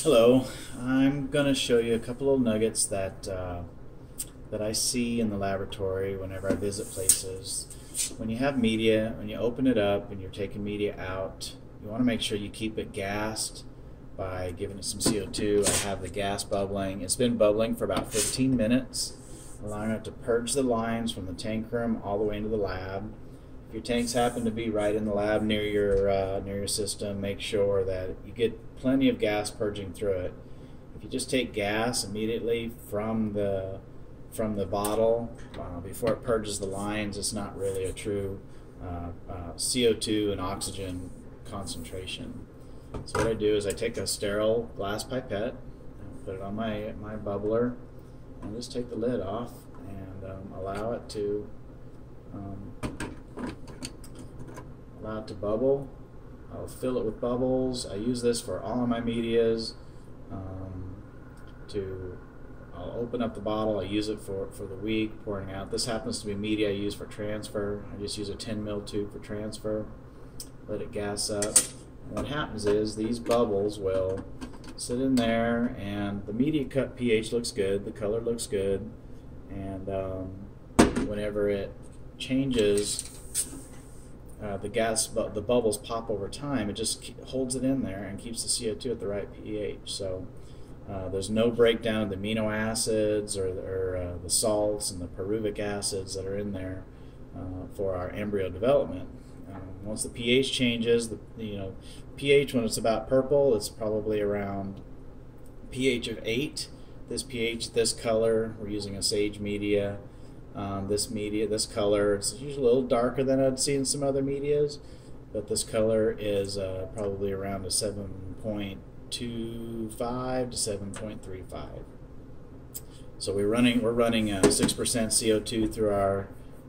Hello, I'm going to show you a couple of nuggets that I see in the laboratory whenever I visit places. When you have media, when you open it up and you're taking media out, you want to make sure you keep it gassed by giving it some CO2. I have the gas bubbling. It's been bubbling for about 15 minutes, allowing it to purge the lines from the tank room all the way into the lab. If your tanks happen to be right in the lab near your system, make sure that you get plenty of gas purging through it. If you just take gas immediately from the bottle before it purges the lines, it's not really a true CO2 and oxygen concentration. So what I do is I take a sterile glass pipette, put it on my bubbler, and just take the lid off and allow it to bubble. I'll fill it with bubbles. I use this for all of my medias. I'll open up the bottle. I use it for the week, pouring out. This happens to be media I use for transfer. I just use a 10 ml tube for transfer. Let it gas up. And what happens is these bubbles will sit in there, and the media cut pH looks good, the color looks good, and whenever it changes, the bubbles pop over time. It just holds it in there and keeps the CO2 at the right pH. So there's no breakdown of the amino acids or the salts and the pyruvic acids that are in there for our embryo development. Once the pH changes, pH when it's about purple, it's probably around pH of 8. This color, we're using a sage media. This color, it's usually a little darker than I'd see in some other medias, but this color is probably around a 7.25 to 7.35. So we're running 6% CO2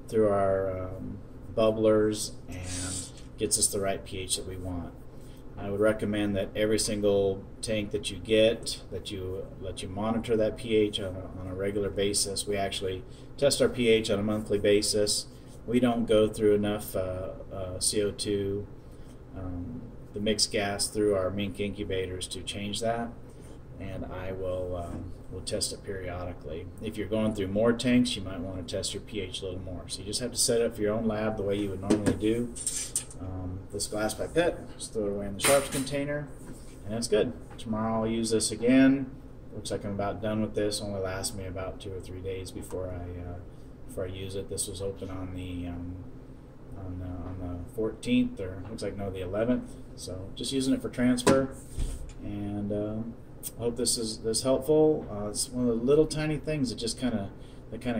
through our bubblers, and gets us the right pH that we want. I would recommend that every single tank that you get, that you monitor that pH on a regular basis. We actually test our pH on a monthly basis. We don't go through enough CO2, the mixed gas, through our mink incubators to change that, and I will test it periodically. If you're going through more tanks, you might want to test your pH a little more. So you just have to set it up for your own lab the way you would normally do. This glass pipette, just throw it away in the sharps container, and it's good. Tomorrow I'll use this again. Looks like I'm about done with this. Only lasts me about 2 or 3 days before I use it. This was open on the 14th, or looks like the 11th. So just using it for transfer, and I hope this is helpful. It's one of the little tiny things that just kind of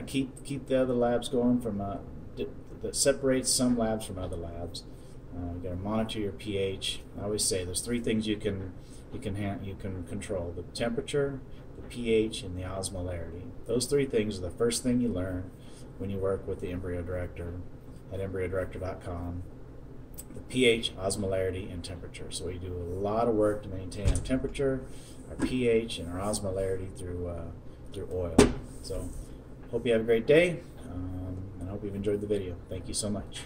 keep the other labs going from that separates some labs from other labs. You got to monitor your pH. I always say there's 3 things you can control: the temperature, the pH, and the osmolarity. Those 3 things are the first thing you learn when you work with the Embryo Director at embryodirector.com. The pH, osmolarity, and temperature. So we do a lot of work to maintain our temperature, our pH, and our osmolarity through oil. So hope you have a great day, and I hope you've enjoyed the video. Thank you so much.